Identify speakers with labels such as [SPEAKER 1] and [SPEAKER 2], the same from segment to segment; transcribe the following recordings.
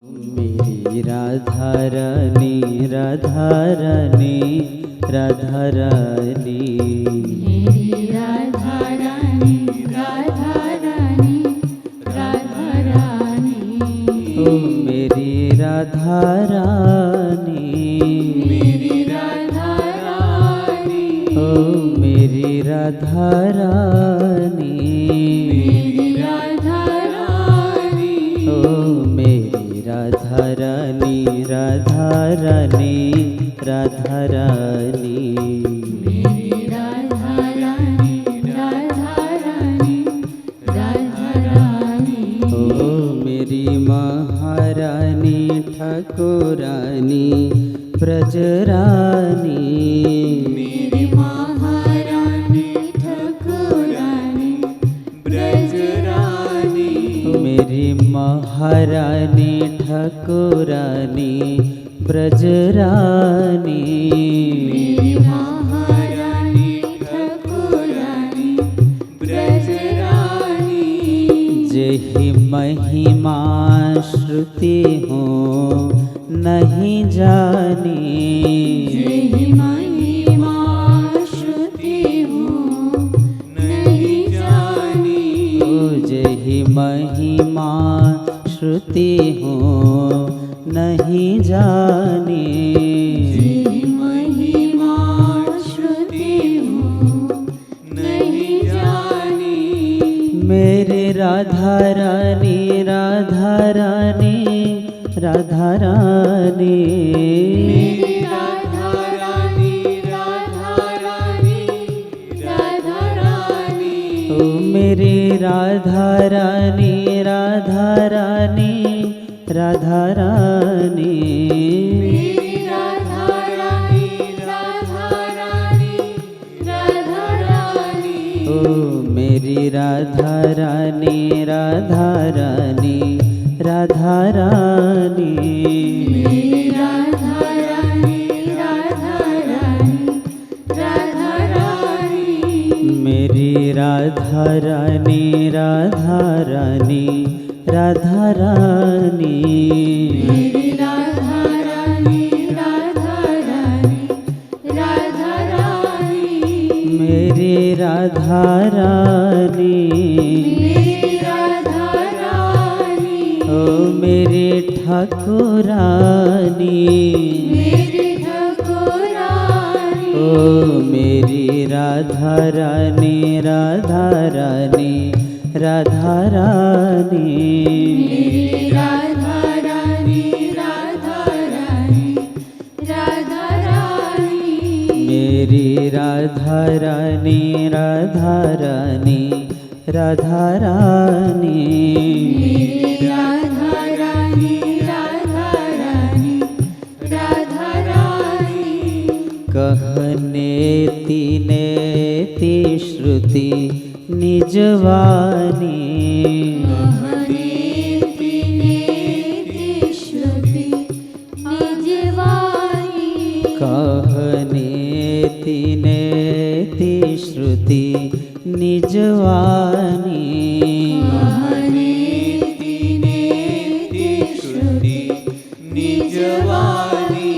[SPEAKER 1] मेरी राधा रानी राधा रानी राधा रानी,
[SPEAKER 2] मेरी राधा रानी राधा रानी राधा रानी,
[SPEAKER 1] ओ मेरी राधा रानी,
[SPEAKER 2] मेरी राधा रानी,
[SPEAKER 1] ओ मेरी राधा रानी,
[SPEAKER 2] मेरी राधा रानी,
[SPEAKER 1] ओ मेरी राधा रानी राधा रानी राधा रानी,
[SPEAKER 2] मेरी राधा रानी राधा रानी राधा रानी,
[SPEAKER 1] ओ मेरी महारानी ठाकुरानी ब्रजरानी,
[SPEAKER 2] मेरी महारानी ठाकुरानी ब्रजरानी,
[SPEAKER 1] मेरी महारानी ठाकुरानी ब्रजरानी,
[SPEAKER 2] मेरी महारानी ठाकुरानी ब्रजरानी,
[SPEAKER 1] जेहि महिमा श्रुति हो नहीं जानी,
[SPEAKER 2] जेहि महिमा श्रुति हो नहीं जानी,
[SPEAKER 1] ओ जेहि महिमा श्रुति हो नहीं जानी,
[SPEAKER 2] जेहि महिमा श्रुति हो नहीं जानी,
[SPEAKER 1] मेरे राधा रानी राधा रानी राधा रानी,
[SPEAKER 2] मेरी राधा रानी राधा रानी राधा रानी,
[SPEAKER 1] ओ मेरी राधा रानी राधा रानी राधा रानी,
[SPEAKER 2] मेरी राधा रानी राधा रानी राधा रानी,
[SPEAKER 1] ओ मेरी राधा रानी राधा रानी राधा रानी,
[SPEAKER 2] मेरी राधा रानी राधा रानी राधा रानी,
[SPEAKER 1] मेरी राधा रानी राधा रानी राधा रानी,
[SPEAKER 2] मेरी राधा रानी राधा रानी राधा रानी,
[SPEAKER 1] मेरी राधा रानी,
[SPEAKER 2] मेरी राधा रानी,
[SPEAKER 1] ओ मेरी ठाकुरानी,
[SPEAKER 2] मेरी ठाकुरानी,
[SPEAKER 1] ओ मेरी राधा रानी राधा रानी राधा रानी,
[SPEAKER 2] मेरी राधा रानी राधा रानी राधा रानी,
[SPEAKER 1] मेरी राधा रानी राधा रानी राधा रानी,
[SPEAKER 2] मेरी राधा रानी राधा रानी राधा रानी,
[SPEAKER 1] कहने तीने ती श्रुति निजवानी,
[SPEAKER 2] कहनेति नेति श्रुति निजवानी,
[SPEAKER 1] कहने तीने ती श्रुति निजवानी,
[SPEAKER 2] कहनेति नेति श्रुति निजवानी,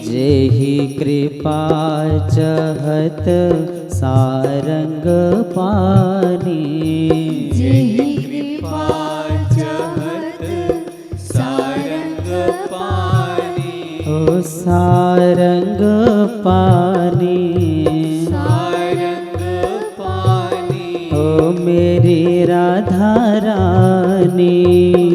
[SPEAKER 1] जेहि कृपा चहत सारंग पानी,
[SPEAKER 2] जेहि कृपा चहत सारंग पानी,
[SPEAKER 1] ओ सारंग पानी,
[SPEAKER 2] सारंग पानी,
[SPEAKER 1] ओ मेरी राधा रानी,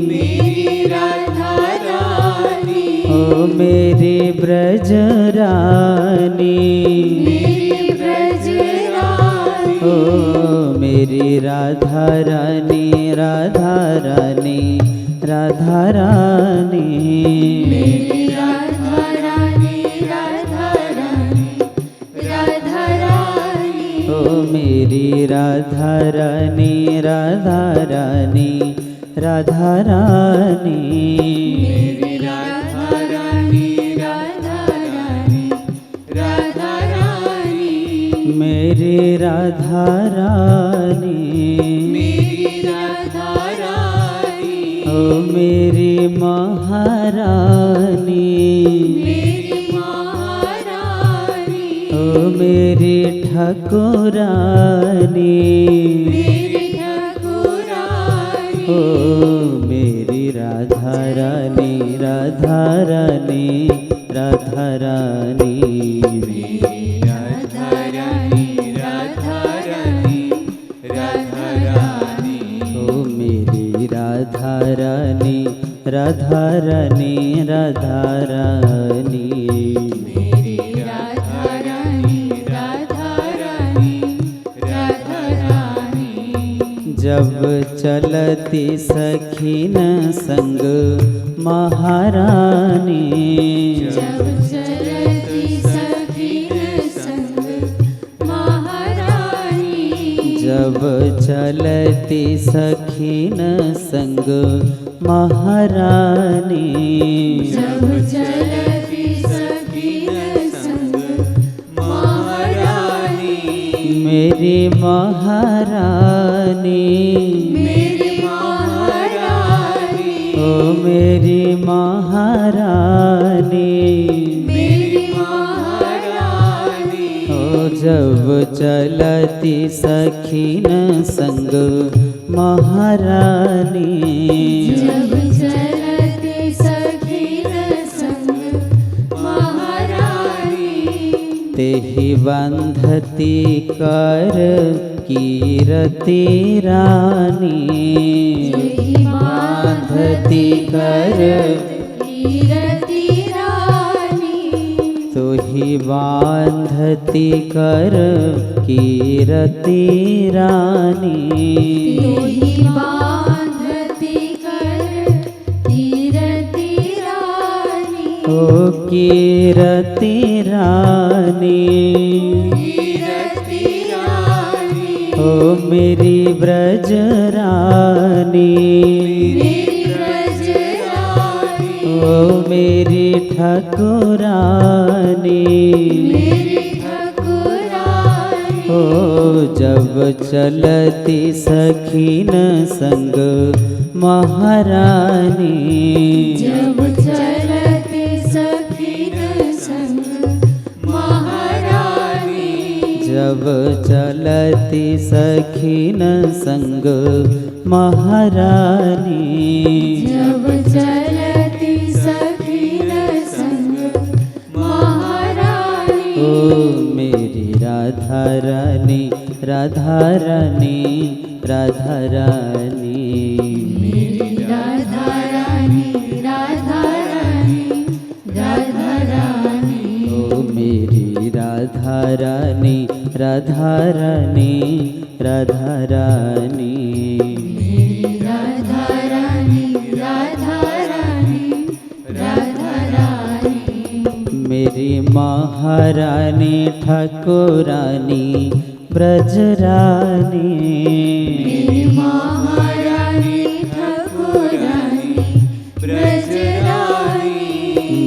[SPEAKER 2] मेरी राधा रानी,
[SPEAKER 1] ओ मेरी ब्रज रानी,
[SPEAKER 2] मेरी ब्रज रानी,
[SPEAKER 1] ओ मेरी राधा रानी राधा रानी राधा रानी,
[SPEAKER 2] मेरी राधा रानी राधा रानी राधा रानी,
[SPEAKER 1] ओ मेरी राधा रानी राधा रानी राधा रानी,
[SPEAKER 2] मेरी राधा रानी राधा रानी राधा रानी,
[SPEAKER 1] मेरी राधा रानी,
[SPEAKER 2] मेरी राधा रानी,
[SPEAKER 1] ओ मेरी महा महारानी,
[SPEAKER 2] मेरी महारानी,
[SPEAKER 1] ओ मेरी ठाकुरानी,
[SPEAKER 2] मेरी ठाकुरानी,
[SPEAKER 1] ओ मेरी राधा रानी, राधा रानी, राधा रानी,
[SPEAKER 2] राधा रानी, राधा रानी, राधा रानी,
[SPEAKER 1] ओ मेरी राधा रानी, राधा रानी, राधा रानी,
[SPEAKER 2] मेरी राधा रानी, राधा रानी, राधा रानी।
[SPEAKER 1] जब चलती सखीन संग महारानी,
[SPEAKER 2] जब चलती सखीन संग महारानी,
[SPEAKER 1] जब चलती सखीन संग महारानी,
[SPEAKER 2] जब चलती सखीन संग महारानी,
[SPEAKER 1] मेरी महारानी,
[SPEAKER 2] मेरी महारानी,
[SPEAKER 1] ओ मेरी महारानी,
[SPEAKER 2] मेरी महारानी,
[SPEAKER 1] ओ जब चलती सखीन संग महारानी,
[SPEAKER 2] जब चलती सखीन संग महारानी,
[SPEAKER 1] तेहि बंधती कर कीरति रानी,
[SPEAKER 2] तेहि
[SPEAKER 1] बांधती कर
[SPEAKER 2] कीरति रानी,
[SPEAKER 1] तुहि बांधती कर कीरति रानी,
[SPEAKER 2] तोहि बांधती कर कीरति रानी,
[SPEAKER 1] ओ कीरति रानी,
[SPEAKER 2] कीरति रानी,
[SPEAKER 1] ओ मेरी ब्रज रानी,
[SPEAKER 2] मेरी ब्रज रानी,
[SPEAKER 1] ओ मेरी ठाकुरानी,
[SPEAKER 2] मेरी ठाकुरानी,
[SPEAKER 1] ओ जब चलती सखीन संग महारानी,
[SPEAKER 2] जब चलती सखीन संग महारानी,
[SPEAKER 1] जब चलती सखीन संग महारानी,
[SPEAKER 2] जब चलती सखीन संग महारानी,
[SPEAKER 1] ओ मेरी राधा रानी, राधा रानी, राधा रानी,
[SPEAKER 2] मेरी राधा रानी, राधा रानी, राधा रानी,
[SPEAKER 1] ओ मेरी राधा रानी, राधा रानी, राधा रानी,
[SPEAKER 2] मेरी राधा रानी, राधा रानी, राधा रानी,
[SPEAKER 1] मेरी महारानी ठाकुरानी ब्रजरानी,
[SPEAKER 2] मेरी महारानी ठाकुरानी ब्रजरानी,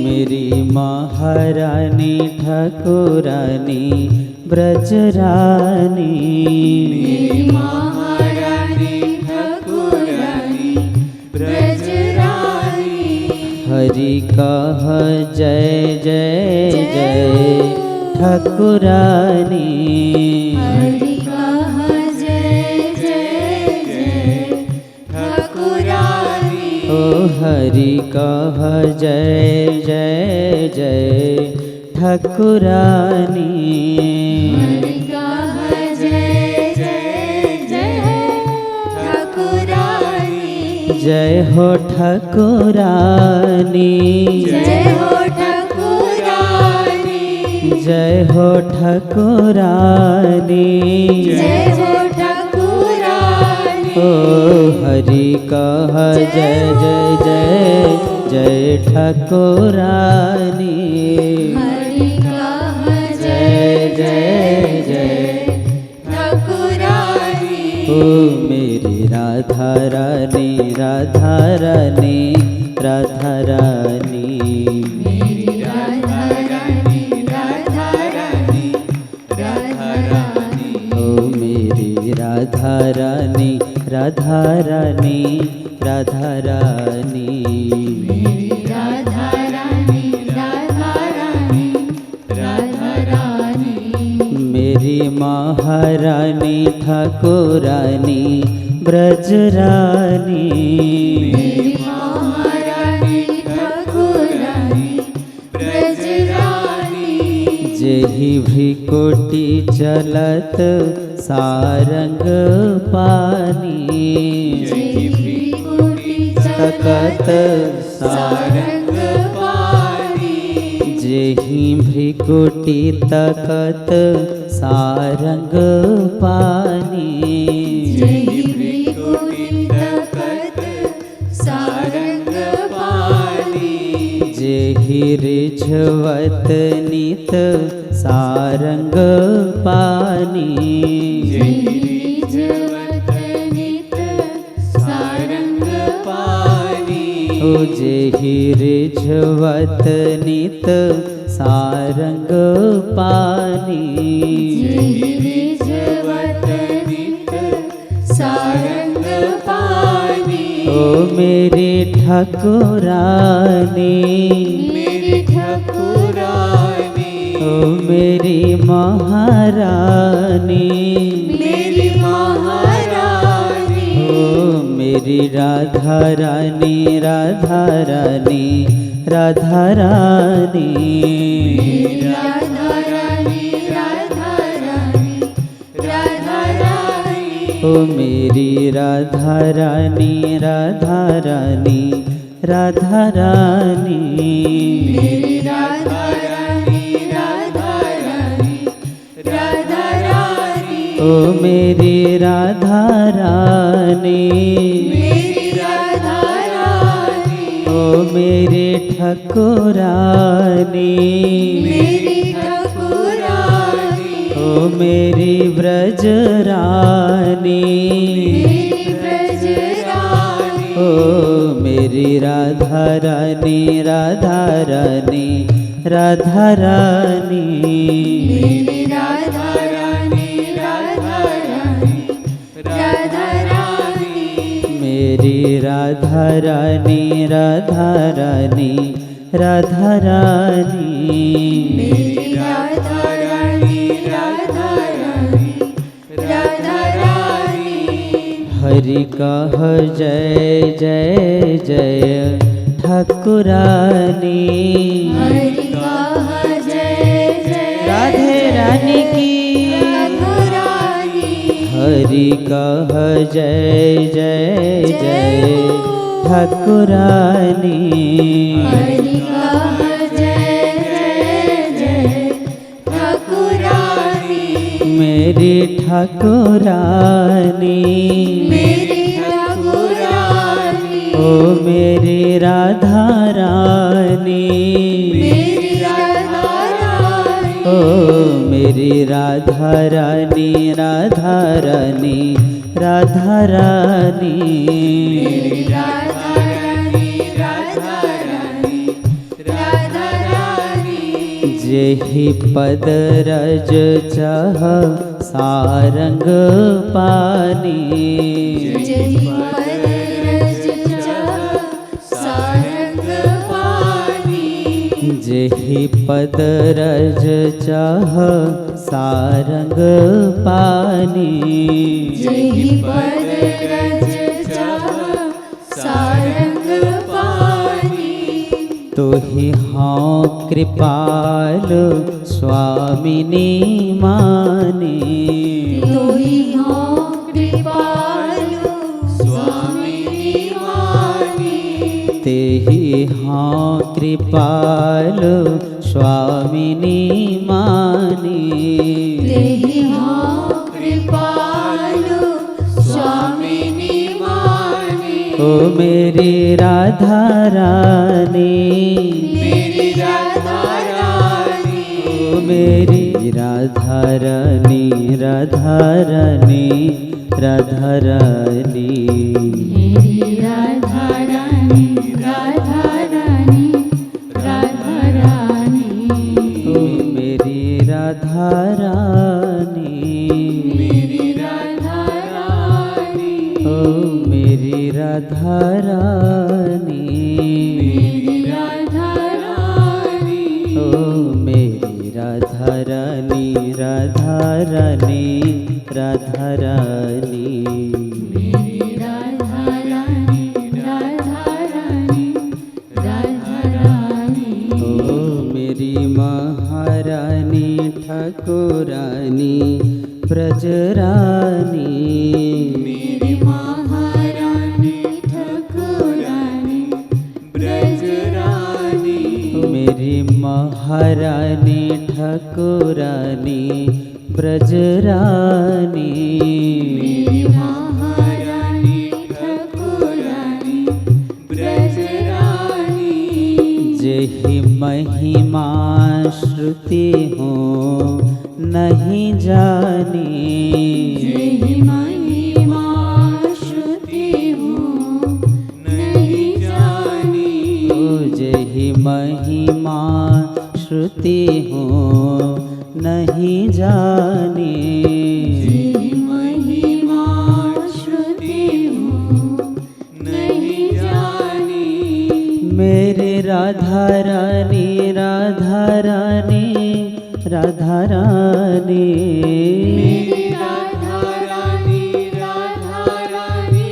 [SPEAKER 1] मेरी महारानी ठाकुरानी ब्रजरानी,
[SPEAKER 2] मेरी महारानी ठाकुरानी ब्रजरानी,
[SPEAKER 1] हरि कह जय जय जय ठाकुरानी,
[SPEAKER 2] हरि कह जय जय जय ठाकुरानी,
[SPEAKER 1] ओ हरि कह जय जय जय ठाकुरानी,
[SPEAKER 2] हरि कह जय जय जय ठाकुरानी,
[SPEAKER 1] जय हो ठाकुरानी,
[SPEAKER 2] जय हो ठाकुरानी,
[SPEAKER 1] जय हो ठाकुरानी,
[SPEAKER 2] जय हो ठाकुरानी,
[SPEAKER 1] ओ हरि कह जय जय जय जय ठाकुरानी,
[SPEAKER 2] हरि कह
[SPEAKER 1] जय
[SPEAKER 2] जय
[SPEAKER 1] जय
[SPEAKER 2] जय
[SPEAKER 1] जय
[SPEAKER 2] ठाकुरानी,
[SPEAKER 1] ओ मेरी राधा रानी, राधा रानी, राधा रानी,
[SPEAKER 2] मेरी राधा रानी, राधा रानी, राधा रानी,
[SPEAKER 1] ओ मेरी राधा रानी, राधा रानी, राधा रानी,
[SPEAKER 2] मेरी
[SPEAKER 1] महारानी ठाकुरानी ब्रजरानी,
[SPEAKER 2] मेरी महारानी ठाकुरानी ब्रजरानी,
[SPEAKER 1] जेहि भ्रिकुटी चलत सारंग पानी,
[SPEAKER 2] जेहि भ्रिकुटी
[SPEAKER 1] तकत
[SPEAKER 2] सारंग पानी,
[SPEAKER 1] जेहि भ्रिकुटी तकत सारंग पानी,
[SPEAKER 2] जेहि भ्रिकुटी तकत सारंग पानी,
[SPEAKER 1] जेहि रिझवत नित सारंग पानी,
[SPEAKER 2] जेहि रिझवत नित सारंग पानी,
[SPEAKER 1] ओ जेहि रिझवत नित सारंग पानी,
[SPEAKER 2] जेहि रिझवत नित सारंग पानी,
[SPEAKER 1] ओ मेरी ठाकुरानी,
[SPEAKER 2] मेरी ठाकुरानी,
[SPEAKER 1] ओ मेरी महारानी,
[SPEAKER 2] मेरी महारानी,
[SPEAKER 1] ओ मेरी राधा रानी, राधा रानी, राधा रानी,
[SPEAKER 2] राधा रानी, राधा रानी, राधा रानी,
[SPEAKER 1] ओ मेरी राधा रानी, राधा रानी, राधा रानी,
[SPEAKER 2] मेरी राधा रानी, राधा रानी, राधा रानी,
[SPEAKER 1] ओ मेरी राधा रानी,
[SPEAKER 2] मेरी राधा रानी,
[SPEAKER 1] ओ मेरी ठाकुरानी,
[SPEAKER 2] मेरी ठाकुरानी,
[SPEAKER 1] ओ मेरी ब्रजरानी,
[SPEAKER 2] मेरी ब्रजरानी,
[SPEAKER 1] ओ मेरी राधा रानी, राधा रानी, राधा रानी,
[SPEAKER 2] मेरी राधा रानी, राधा रानी, राधा रानी,
[SPEAKER 1] मेरी राधा रानी, राधा रानी, राधा रानी,
[SPEAKER 2] मेरी राधा रानी, राधा रानी, राधा रानी,
[SPEAKER 1] हरि कह जय जय जय ठाकुरानी,
[SPEAKER 2] हरि कह जय जय
[SPEAKER 1] राधे रानी की,
[SPEAKER 2] ठाकुरानी,
[SPEAKER 1] हरि कह जय जय जय ठाकुरानी,
[SPEAKER 2] हरि कह जय जय जय ठाकुरानी,
[SPEAKER 1] मेरी ठाकुरानी,
[SPEAKER 2] मेरी ठाकुरानी,
[SPEAKER 1] ओ मेरी राधा रानी,
[SPEAKER 2] मेरी राधा रानी,
[SPEAKER 1] ओ मेरी राधा रानी, राधा रानी, राधा रानी,
[SPEAKER 2] मेरी राधा रानी, राधा रानी, राधा रानी,
[SPEAKER 1] जेहि पद रज चह सारंग पानी,
[SPEAKER 2] जेहि पद रज चह सारंग पानी,
[SPEAKER 1] जेहि पद रज चह सारंग पानी,
[SPEAKER 2] जेहि पद रज चह सारंग पानी,
[SPEAKER 1] तोहि हाँ कृपाल स्वामिनी मानी,
[SPEAKER 2] तोहि हाँ कृपालु स्वामिनी मानी,
[SPEAKER 1] तेहि हाँ कृपाल स्वामिनी मानी,
[SPEAKER 2] तेहि हाँ कृपालु स्वामिनी मानी,
[SPEAKER 1] ओ मेरी राधा रानी,
[SPEAKER 2] मेरी राधा रानी,
[SPEAKER 1] ओ मेरी राधा रानी, राधा रानी, राधा रानी,
[SPEAKER 2] मेरी राधा रानी, राधा रानी, राधा रानी,
[SPEAKER 1] ओ मेरी राधा रानी,
[SPEAKER 2] मेरी राधा रानी,
[SPEAKER 1] ओ मेरी राधा रानी,
[SPEAKER 2] मेरी राधा रानी,
[SPEAKER 1] ओ मेरी राधा रानी, राधा रानी, राधा रानी।
[SPEAKER 2] मेरी राधा रानी, राधा रानी, राधा रानी।
[SPEAKER 1] ओ मेरी महारानी ठाकुरानी ब्रजरानी।
[SPEAKER 2] मेरी महारानी ठाकुरानी ब्रजरानी।
[SPEAKER 1] मेरी महारानी ठाकुरानी ब्रजरानी।
[SPEAKER 2] मेरी महारानी ठाकुरानी ब्रजरानी।
[SPEAKER 1] जेहि महिमा श्रुति हो नहीं जानी।
[SPEAKER 2] जेहि महिमा श्रुति हो नहीं जानी।
[SPEAKER 1] ओ जेहि महिमा श्रुति हो नहीं जानी।
[SPEAKER 2] जेहि महिमा श्रुति हो नहीं जानी।
[SPEAKER 1] मेरे राधा रानी, राधा रानी, राधा रानी।
[SPEAKER 2] मेरी राधा रानी, राधा रानी,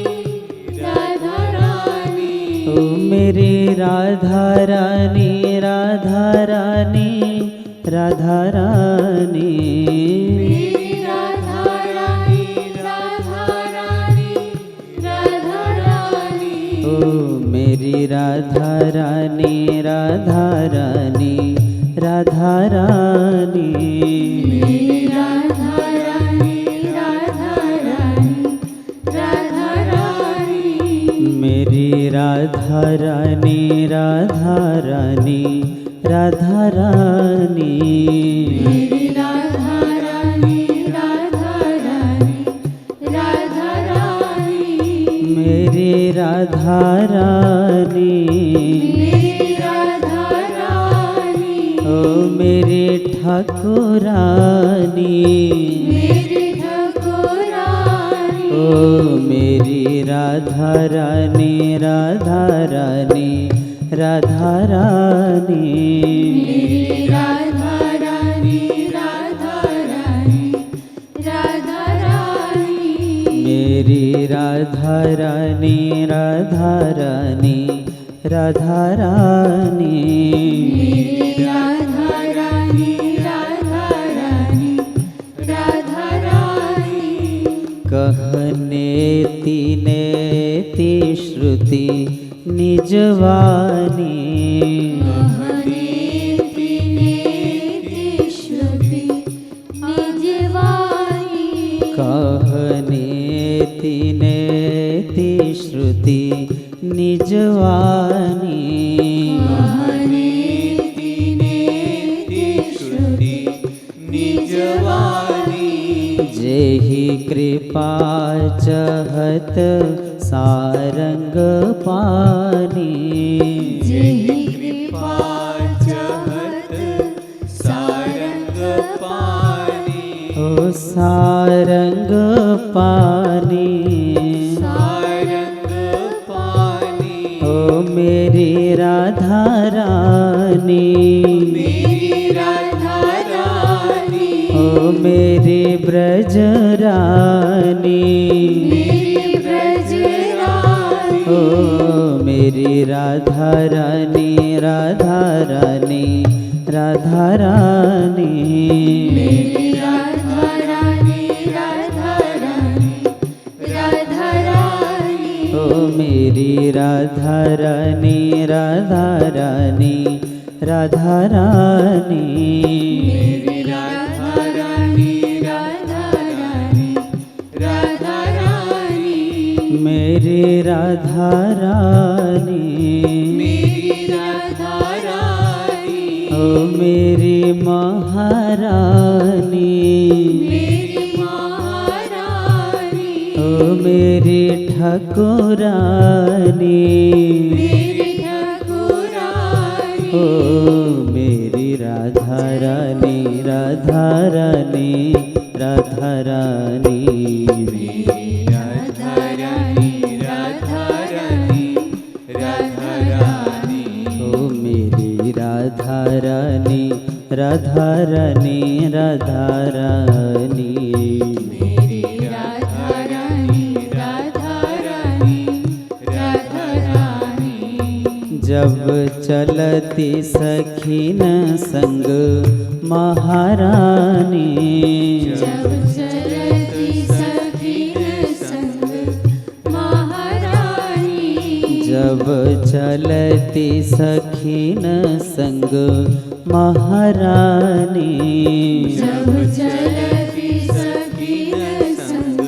[SPEAKER 2] राधा रानी।
[SPEAKER 1] ओ मेरी राधा रानी, राधा रानी, राधा रानी।
[SPEAKER 2] मेरी राधा रानी, राधा रानी, राधा रानी।
[SPEAKER 1] ओ मेरी राधा रानी, राधा रानी, राधा रानी।
[SPEAKER 2] मेरी राधा रानी, राधा रानी, राधा रानी।
[SPEAKER 1] मेरी राधा रानी, राधा रानी, राधा रानी।
[SPEAKER 2] मेरी राधा रानी, राधा रानी, राधा रानी।
[SPEAKER 1] मेरी राधा रानी।
[SPEAKER 2] मेरी राधा रानी।
[SPEAKER 1] ओ मेरी ठाकुरानी।
[SPEAKER 2] मेरी ठाकुरानी।
[SPEAKER 1] ओ मेरी राधा रानी, राधा रानी, राधा रानी।
[SPEAKER 2] मेरी राधा रानी, राधा रानी, राधा रानी।
[SPEAKER 1] मेरी राधा रानी, राधा रानी, राधा रानी।
[SPEAKER 2] मेरी राधा रानी, राधा रानी, राधा रानी।
[SPEAKER 1] कहने तीने ती श्रुति निजवानी।
[SPEAKER 2] कहनेति नेति श्रुति निजवानी।
[SPEAKER 1] कहने तीने ती श्रुति निजवानी।
[SPEAKER 2] कहनेति नेति श्रुति निजवानी।
[SPEAKER 1] जेहि कृपा चहत सारंग पानी।
[SPEAKER 2] जेहि कृपा चहत सारंग पानी।
[SPEAKER 1] ओ सारंग पानी।
[SPEAKER 2] सारंग पानी।
[SPEAKER 1] ओ मेरी राधा रानी।
[SPEAKER 2] मेरी राधा रानी।
[SPEAKER 1] ओ मेरी ब्रज रानी।
[SPEAKER 2] मेरी ब्रज रानी।
[SPEAKER 1] ओ मेरी राधा रानी, राधा रानी, राधा रानी।
[SPEAKER 2] मेरी राधा रानी, राधा रानी, राधा रानी।
[SPEAKER 1] ओ मेरी राधा रानी, राधा रानी, राधा रानी।
[SPEAKER 2] मेरी राधा रानी, राधा रानी, राधा रानी।
[SPEAKER 1] मेरी राधा रानी।
[SPEAKER 2] मेरी राधा रानी।
[SPEAKER 1] ओ मेरी महारानी।
[SPEAKER 2] मेरी महारानी।
[SPEAKER 1] ओ मेरी ठाकुरानी।
[SPEAKER 2] मेरी ठाकुरानी।
[SPEAKER 1] ओ मेरी राधा रानी, राधा रानी, राधा रानी।
[SPEAKER 2] मेरी राधा रानी, राधा रानी, राधा रानी।
[SPEAKER 1] ओ मेरी राधा रानी, राधा रानी, राधा रानी।
[SPEAKER 2] मेरी
[SPEAKER 1] जब चलती सखीन संग महारानी,
[SPEAKER 2] जब चलती सखीन संग महारानी,
[SPEAKER 1] जब चलती सखीन संग महारानी,
[SPEAKER 2] जब चलती सखीन संग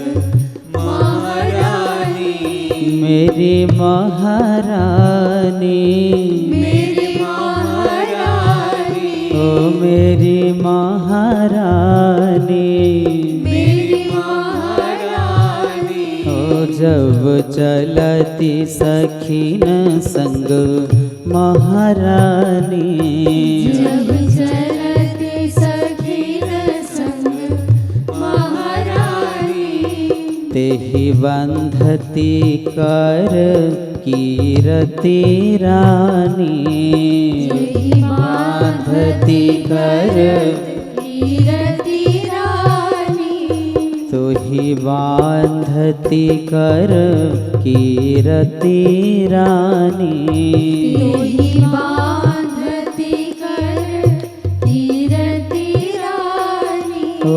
[SPEAKER 2] महारानी,
[SPEAKER 1] मेरी महारानी,
[SPEAKER 2] मेरी महारानी,
[SPEAKER 1] ओ मेरी महारानी,
[SPEAKER 2] मेरी महारानी,
[SPEAKER 1] ओ जब चलती सखीन संग महारानी,
[SPEAKER 2] जब चलती सखीन संग महारानी,
[SPEAKER 1] तेहि बंधती कर कीरति रानी,
[SPEAKER 2] तेहि
[SPEAKER 1] बांधती कर
[SPEAKER 2] कीरति रानी,
[SPEAKER 1] तुहि बांधती कर कीरति रानी,
[SPEAKER 2] तोहि बांधती कर कीरति रानी,
[SPEAKER 1] ओ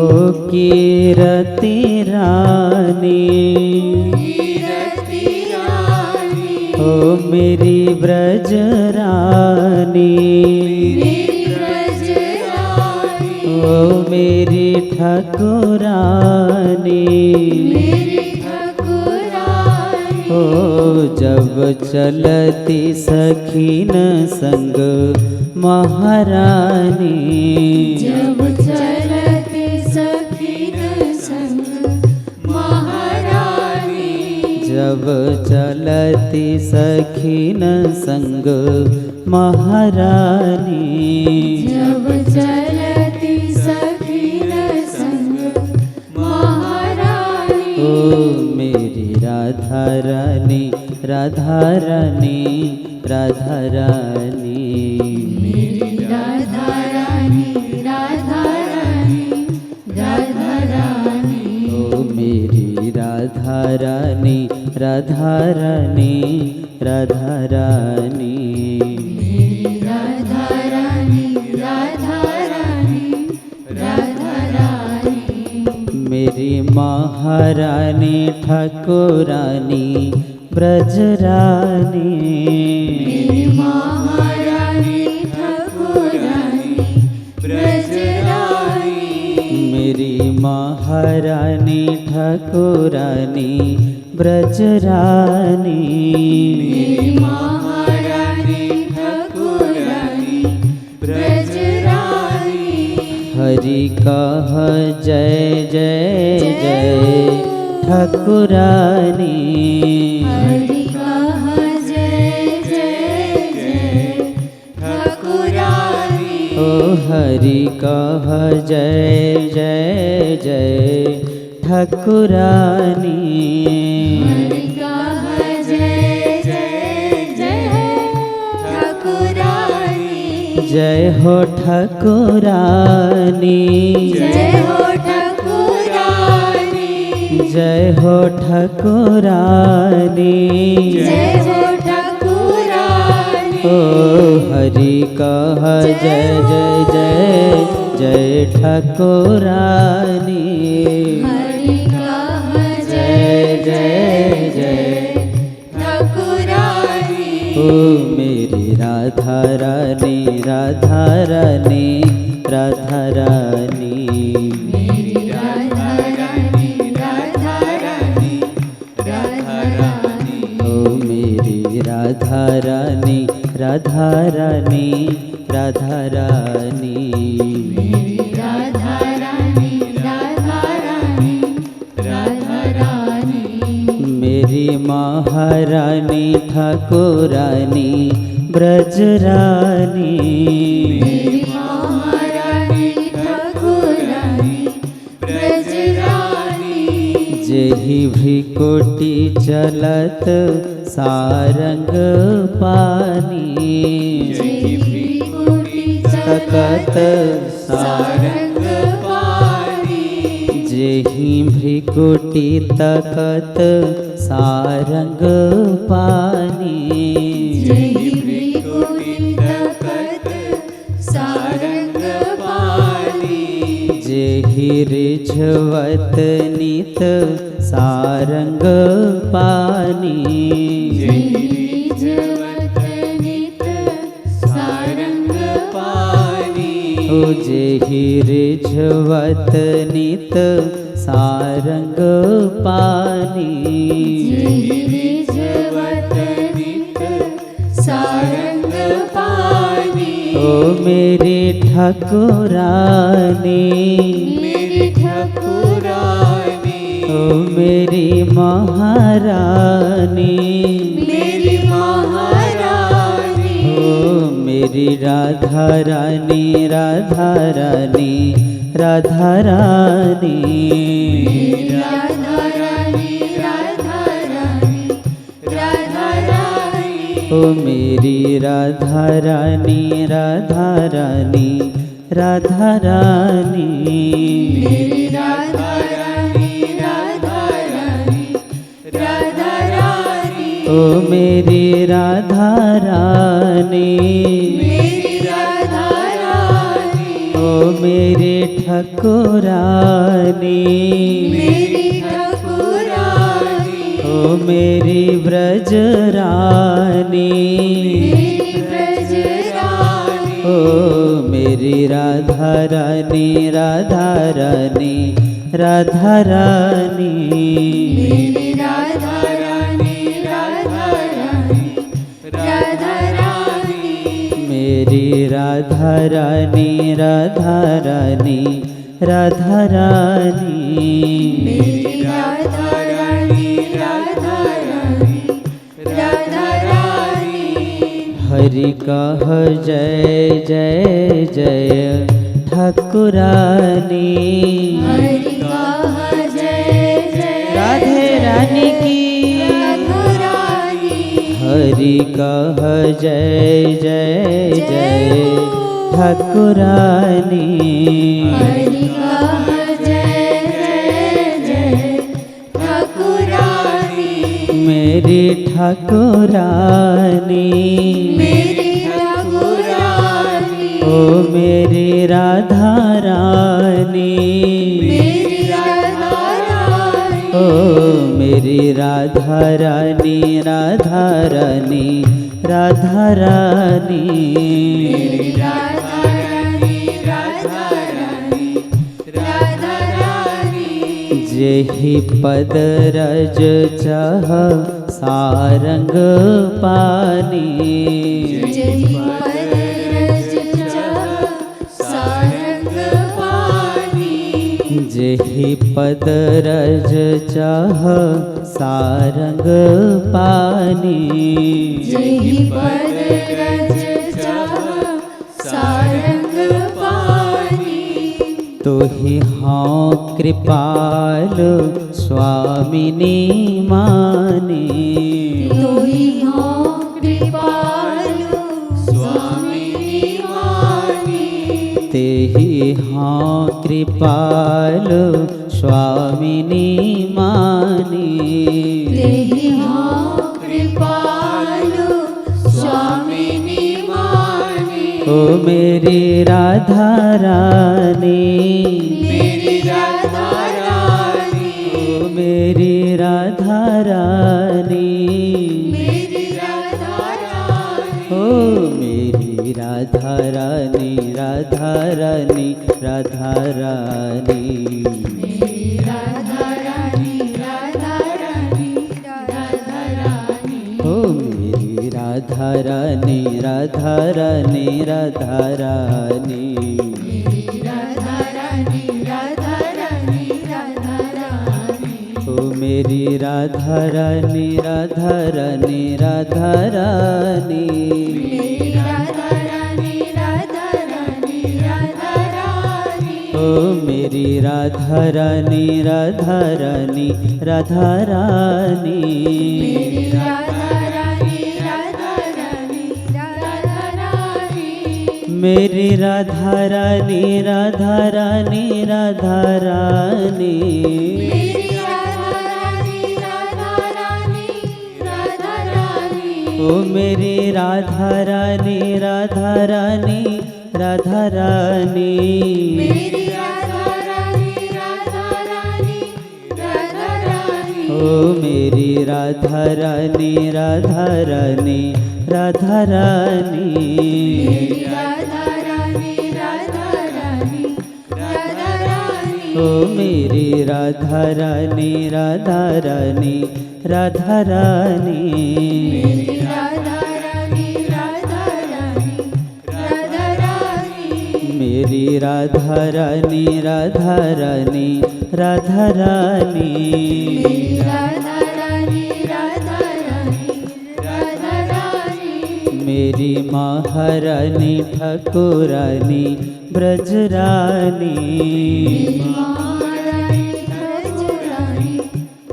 [SPEAKER 1] कीरति रानी,
[SPEAKER 2] कीरति रानी,
[SPEAKER 1] ओ मेरी ब्रज रानी,
[SPEAKER 2] मेरी ब्रज रानी,
[SPEAKER 1] ओ मेरी ठाकुरानी,
[SPEAKER 2] मेरी ठाकुरानी,
[SPEAKER 1] ओ जब चलती सखीन संग महारानी,
[SPEAKER 2] जब चलती सखीन संग महारानी,
[SPEAKER 1] जब चलती सखीन संग महारानी,
[SPEAKER 2] जब चलती सखीन संग महारानी,
[SPEAKER 1] ओ मेरी राधा रानी, राधा रानी, राधा रानी,
[SPEAKER 2] मेरी राधा रानी, राधा रानी, राधा रानी,
[SPEAKER 1] ओ मेरी राधा रानी, राधा रानी, राधा रानी,
[SPEAKER 2] मेरी राधा रानी, राधा रानी, राधा रानी,
[SPEAKER 1] मेरी महारानी ठाकुरानी ब्रजरानी,
[SPEAKER 2] मेरी महारानी ठाकुरानी ब्रजरानी,
[SPEAKER 1] मेरी महारानी ठाकुरानी ब्रजरानी,
[SPEAKER 2] मेरी महारानी ठाकुरानी ब्रजरानी,
[SPEAKER 1] हरि कह जय जय जय ठाकुरानी,
[SPEAKER 2] हरि कह जय जय जय ठाकुरानी,
[SPEAKER 1] ओ हरि कह जय जय जय ठाकुरानी,
[SPEAKER 2] हरि कह जय जय जय ठाकुरानी,
[SPEAKER 1] जय हो ठाकुरानी,
[SPEAKER 2] जय हो ठाकुरानी,
[SPEAKER 1] जय हो ठाकुरानी,
[SPEAKER 2] जय हो ठाकुरानी,
[SPEAKER 1] ओ हरि कह जय जय जय जय ठाकुरानी,
[SPEAKER 2] हरि कह
[SPEAKER 1] जय
[SPEAKER 2] जय
[SPEAKER 1] जय जय
[SPEAKER 2] ठाकुरानी,
[SPEAKER 1] ओ मेरी राधा रानी, राधा रानी, राधा रानी,
[SPEAKER 2] मेरी राधा रानी, राधा रानी, राधा रानी,
[SPEAKER 1] ओ मेरी राधा रानी, राधा रानी, राधा रानी,
[SPEAKER 2] मेरी राधा रानी, राधा रानी, राधा रानी,
[SPEAKER 1] मेरी महारानी ठाकुरानी ब्रजरानी,
[SPEAKER 2] मेरी महारानी ठाकुरानी ब्रजरानी,
[SPEAKER 1] जेहि भ्रिकुटी चलत सारंग पानी,
[SPEAKER 2] जेहि भ्रिकुटी
[SPEAKER 1] तकत
[SPEAKER 2] सारंग पानी,
[SPEAKER 1] जेहि भ्रिकुटी तकत सारंग पानी,
[SPEAKER 2] जेहि भ्रिकुटी
[SPEAKER 1] जेहि रिझवत नित सारंग पानी।
[SPEAKER 2] रिझवत नित सारंग पानी।
[SPEAKER 1] ओ जेहि रिझवत नित सारंग पानी।
[SPEAKER 2] रिझवत नित सारंग पानी।
[SPEAKER 1] ओ मेरी ठाकुरानी,
[SPEAKER 2] मेरी ठाकुरानी,
[SPEAKER 1] ओ मेरी महारानी,
[SPEAKER 2] मेरी महारानी,
[SPEAKER 1] ओ मेरी राधा रानी, राधा रानी, राधा रानी,
[SPEAKER 2] राधा रानी, राधा रानी, राधा रानी,
[SPEAKER 1] ओ मेरी राधा रानी, राधा रानी, राधा रानी,
[SPEAKER 2] मेरी राधा रानी, राधा रानी, राधा रानी,
[SPEAKER 1] ओ मेरी राधा रानी,
[SPEAKER 2] मेरी राधा रानी,
[SPEAKER 1] ओ मेरी ठाकुरानी,
[SPEAKER 2] मेरी ठाकुरानी,
[SPEAKER 1] ओ मेरी ब्रज रानी,
[SPEAKER 2] मेरी ब्रज रानी,
[SPEAKER 1] ओ मेरी राधा रानी, राधा रानी, राधा रानी,
[SPEAKER 2] मेरी राधा रानी, राधा रानी, राधा रानी,
[SPEAKER 1] मेरी राधा रानी, राधा रानी, राधा रानी,
[SPEAKER 2] मेरी राधा रानी, राधा रानी, राधा रानी,
[SPEAKER 1] हरि कह जय जय जय ठाकुरानी।
[SPEAKER 2] हरि कह जय जय
[SPEAKER 1] राधे रानी की,
[SPEAKER 2] ठाकुरानी,
[SPEAKER 1] हरि कह जय जय जय ठाकुरानी।
[SPEAKER 2] हरि कह जय जय जय ठाकुरानी,
[SPEAKER 1] मेरी ठाकुरानी,
[SPEAKER 2] मेरी ठाकुरानी,
[SPEAKER 1] ओ मेरी राधा रानी,
[SPEAKER 2] मेरी राधा रानी,
[SPEAKER 1] ओ मेरी राधा रानी, राधा रानी, राधा रानी,
[SPEAKER 2] मेरी राधा रानी, राधा रानी, राधा रानी,
[SPEAKER 1] जेहि पद रज चह सारंग पानी।
[SPEAKER 2] जेहि पद रज चह सारंग पानी।
[SPEAKER 1] जेहि पद रज चह सारंग पानी।
[SPEAKER 2] जेहि पद रज चह सारंग पानी।
[SPEAKER 1] तोहि हाँ कृपाल स्वामिनी मानी।
[SPEAKER 2] तोहि हाँ कृपालु स्वामिनी मानी।
[SPEAKER 1] तेहि हाँ कृपाल स्वामिनी मानी।
[SPEAKER 2] तेहि हाँ कृपालु स्वामिनी मानी।
[SPEAKER 1] ओ मेरी राधा रानी,
[SPEAKER 2] मेरी राधा रानी,
[SPEAKER 1] ओ मेरी राधा रानी,
[SPEAKER 2] मेरी राधा रानी,
[SPEAKER 1] ओ मेरी राधा रानी, राधा रानी, राधा रानी,
[SPEAKER 2] मेरी राधा रानी, राधा रानी, राधा रानी,
[SPEAKER 1] ओ मेरी राधा रानी, राधा रानी, राधा रानी,
[SPEAKER 2] मेरी राधा रानी, राधा रानी, राधा रानी,
[SPEAKER 1] ओ मेरी राधा रानी, राधा रानी, राधा रानी,
[SPEAKER 2] मेरी राधा रानी, राधा रानी, राधा रानी,
[SPEAKER 1] ओ मेरी राधा रानी, राधा रानी, राधा रानी,
[SPEAKER 2] मेरी राधा रानी, राधा रानी, राधा रानी,
[SPEAKER 1] मेरी राधा रानी, राधा रानी, राधा रानी,
[SPEAKER 2] मेरी राधा रानी, राधा रानी, राधा रानी,
[SPEAKER 1] ओ मेरी राधा रानी, राधा रानी, राधा रानी,
[SPEAKER 2] मेरी राधा रानी,
[SPEAKER 1] ओ मेरी राधा रानी राधा रानी राधा रानी
[SPEAKER 2] मेरी राधा रानी राधा रानी राधा रानी
[SPEAKER 1] ओ मेरी राधा रानी राधा रानी राधा रानी
[SPEAKER 2] मेरी राधा रानी राधा रानी राधा रानी
[SPEAKER 1] मेरी राधा रानी राधा रानी राधा रानी
[SPEAKER 2] मेरी राधा रानी राधा रानी राधा रानी
[SPEAKER 1] मेरी महारानी ठाकुरानी ब्रजरानी
[SPEAKER 2] महारानी ब्रजरानी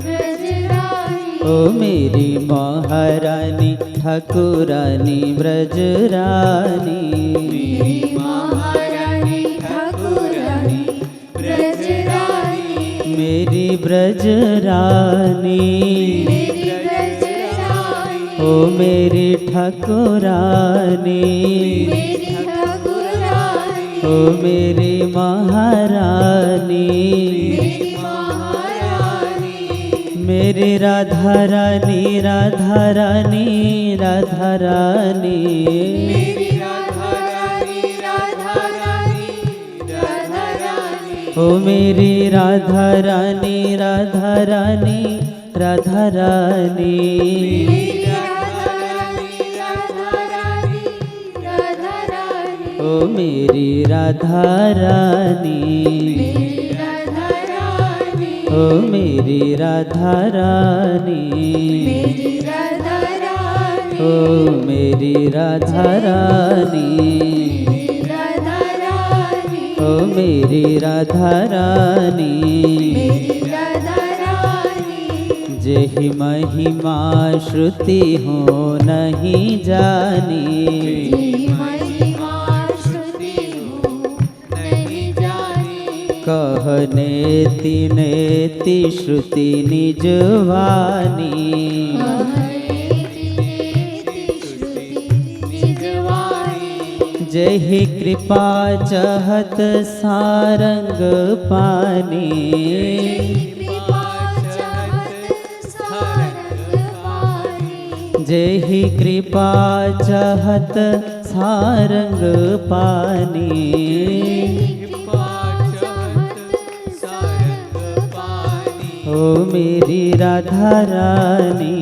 [SPEAKER 2] ब्रजरानी
[SPEAKER 1] ओ मेरी महारानी ठाकुरानी ब्रजरानी
[SPEAKER 2] मेरी महारानी ठाकुरानी ब्रजरानी
[SPEAKER 1] मेरी ब्रजरानी
[SPEAKER 2] मेरी ब्रजरानी
[SPEAKER 1] ओ मेरी ठाकुरानी
[SPEAKER 2] मेरी ठाकुरानी
[SPEAKER 1] ओ मेरी महारानी
[SPEAKER 2] मेरी महारानी
[SPEAKER 1] मेरी राधा रानी राधा रानी राधा रानी
[SPEAKER 2] मेरी राधा रानी राधा रानी राधा रानी
[SPEAKER 1] ओ मेरी राधा रानी राधा रानी राधा रानी
[SPEAKER 2] मेरी राधा रानी राधा रानी राधा रानी
[SPEAKER 1] ओ मेरी राधा रानी
[SPEAKER 2] मेरी राधा रानी
[SPEAKER 1] ओ मेरी राधा रानी
[SPEAKER 2] मेरी राधा रानी
[SPEAKER 1] ओ मेरी राधा रानी
[SPEAKER 2] मेरी राधा रानी
[SPEAKER 1] ओ मेरी राधा रानी
[SPEAKER 2] मेरी राधा रानी
[SPEAKER 1] जेहि महिमा श्रुति हो नहीं जानी
[SPEAKER 2] जी महिमा श्रुति हो नहीं जानी
[SPEAKER 1] कहने तिनेति श्रुति निजवानी जेहि कृपा चहत सारंग पानी जेहि कृपा चहत सारंग पानी ओ मेरी राधा रानी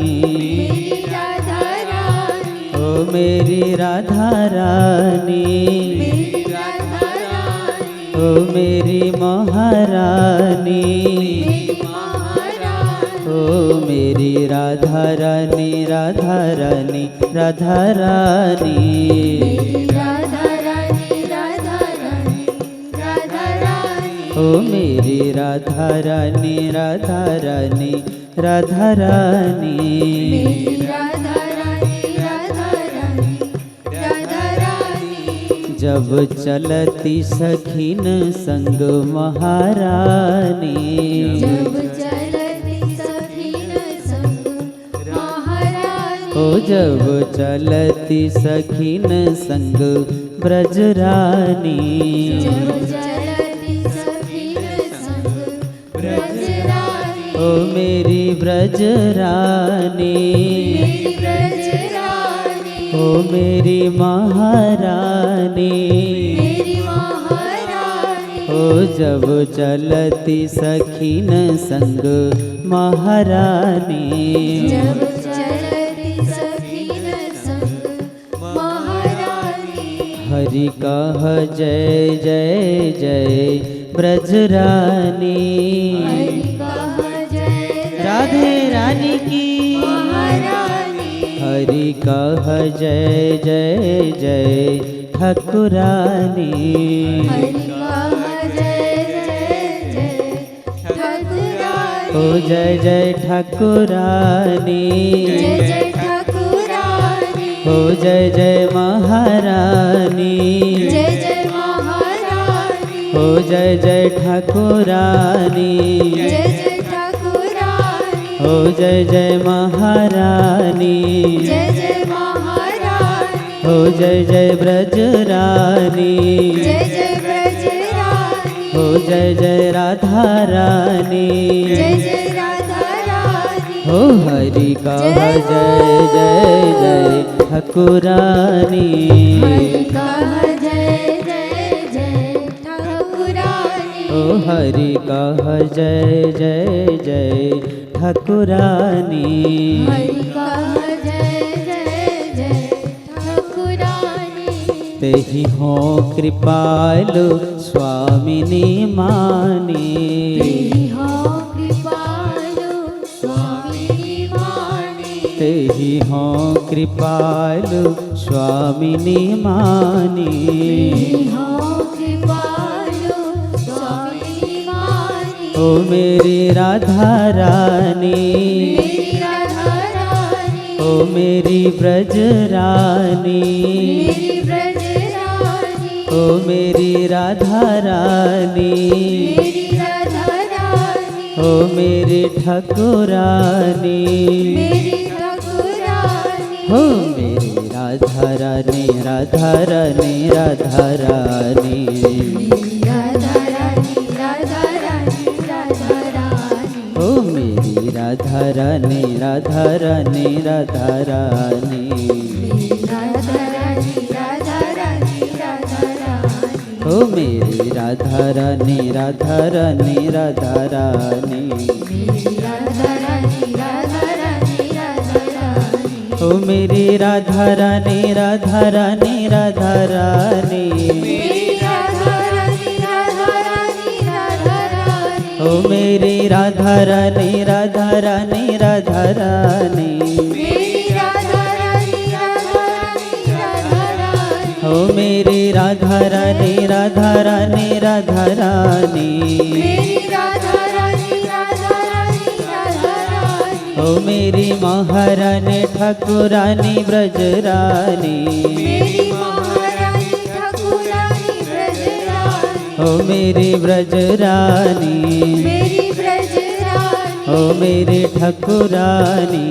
[SPEAKER 1] ओ मेरी राधा रानी ओ मेरी महारानी ओ मेरी राधा रानी राधा रानी राधा रानी ओ मेरी राधा रानी राधा रानी राधा रानी जब चलती सखीन संग महारानी
[SPEAKER 2] जब चलती सखीन संग महारानी
[SPEAKER 1] ओ जब चलती सखीन संग ब्रजरानी
[SPEAKER 2] जब चलती सखीन संग ब्रजरानी
[SPEAKER 1] ओ मेरी ब्रजरानी
[SPEAKER 2] मेरी ब्रजरानी
[SPEAKER 1] ओ मेरी महारानी
[SPEAKER 2] मेरी महारानी
[SPEAKER 1] ओ जब चलती सखीन संग महारानी
[SPEAKER 2] जब चलती सखीन संग महारानी
[SPEAKER 1] हरि कह जय जय जय ब्रजरानी
[SPEAKER 2] हरि कह जय
[SPEAKER 1] राधे रानी की
[SPEAKER 2] महारानी
[SPEAKER 1] हरि कह जय जय जय ठाकुरानी
[SPEAKER 2] हरि कह जय जय जय ठाकुरानी
[SPEAKER 1] ओ जय जय ठाकुरानी
[SPEAKER 2] जय जय ठाकुरानी
[SPEAKER 1] ओ जय जय महारानी
[SPEAKER 2] जय जय महारानी
[SPEAKER 1] ओ जय जय ठाकुरानी
[SPEAKER 2] जय जय ठाकुरानी
[SPEAKER 1] ओ जय जय महारानी
[SPEAKER 2] जय जय महारानी
[SPEAKER 1] ओ जय जय ब्रजरानी
[SPEAKER 2] जय जय ब्रजरानी
[SPEAKER 1] ओ जय जय राधा रानी
[SPEAKER 2] जय जय राधा रानी
[SPEAKER 1] हो हरि कह जय जय जय ठाकुरानी
[SPEAKER 2] हरि कह जय जय जय ठाकुरानी
[SPEAKER 1] ओ हरि कह जय जय जय ठाकुरानी
[SPEAKER 2] हरि कह जय जय जय ठाकुरानी
[SPEAKER 1] तेहि हो कृपालु स्वामिनी मानी
[SPEAKER 2] तेहि हो कृपालु स्वामिनी वाणी
[SPEAKER 1] तेहि हो कृपालु स्वामिनी मानी
[SPEAKER 2] तेहि हो कृपालु स्वामिनी वाणी
[SPEAKER 1] ओ मेरी राधा रानी
[SPEAKER 2] मेरी राधा रानी
[SPEAKER 1] ओ मेरी ब्रज रानी
[SPEAKER 2] मेरी ब्रज रानी
[SPEAKER 1] ओ मेरी राधा रानी
[SPEAKER 2] मेरी राधा रानी
[SPEAKER 1] ओ मेरी ठाकुरानी
[SPEAKER 2] मेरी ठाकुरानी
[SPEAKER 1] हो मेरी राधा रानी राधा रानी राधा रानी
[SPEAKER 2] मेरी राधा रानी राधा रानी राधा रानी
[SPEAKER 1] हो मेरी राधा रानी राधा रानी राधा रानी
[SPEAKER 2] मेरी राधा रानी राधा रानी राधा रानी
[SPEAKER 1] हो मेरी राधा रानी राधा रानी राधा रानी
[SPEAKER 2] मेरी राधा रानी राधा रानी राधा रानी
[SPEAKER 1] हो मेरी राधा रानी राधा रानी राधा रानी
[SPEAKER 2] मेरी राधा रानी राधा रानी राधा रानी
[SPEAKER 1] हो मेरी राधा रानी राधा रानी राधा रानी
[SPEAKER 2] मेरी राधा रानी राधा रानी राधा रानी
[SPEAKER 1] हो मेरी राधा रानी राधा रानी राधा रानी
[SPEAKER 2] मेरी राधा रानी राधा रानी राधा रानी
[SPEAKER 1] हो मेरी महारानी ठाकुरानी ब्रजरानी
[SPEAKER 2] मेरी महारानी ठाकुरानी ब्रज रानी
[SPEAKER 1] हो मेरी ब्रजरानी
[SPEAKER 2] मेरी ब्रज रानी
[SPEAKER 1] हो मेरी ठाकुरानी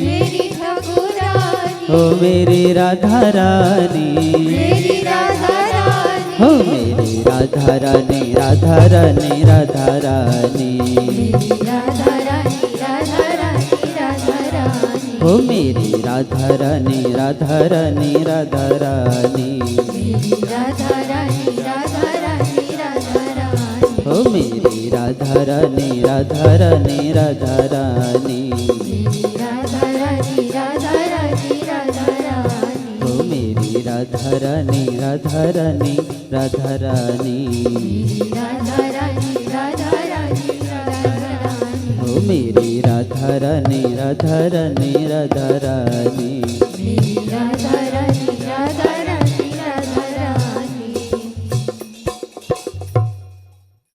[SPEAKER 2] मेरी ठाकुरानी
[SPEAKER 1] हो मेरी राधा रानी
[SPEAKER 2] मेरी राधा रानी
[SPEAKER 1] हो मेरी राधा रानी राधा रानी राधा रानी
[SPEAKER 2] मेरी राधा रानी राधा रानी राधा रानी
[SPEAKER 1] हो मेरी राधा रानी राधा रानी राधा रानी
[SPEAKER 2] मेरी राधा रानी राधा रानी राधा रानी
[SPEAKER 1] हो मेरी राधा रानी राधा रानी राधा रानी
[SPEAKER 2] मेरी राधा रानी राधा रानी राधा रानी
[SPEAKER 1] हो मेरी राधा रानी राधा रानी राधा रानी
[SPEAKER 2] मेरी राधा रानी राधा रानी राधा रानी
[SPEAKER 1] हो मेरी राधा रानी राधा रानी राधा रानी
[SPEAKER 2] मेरी राधा रानी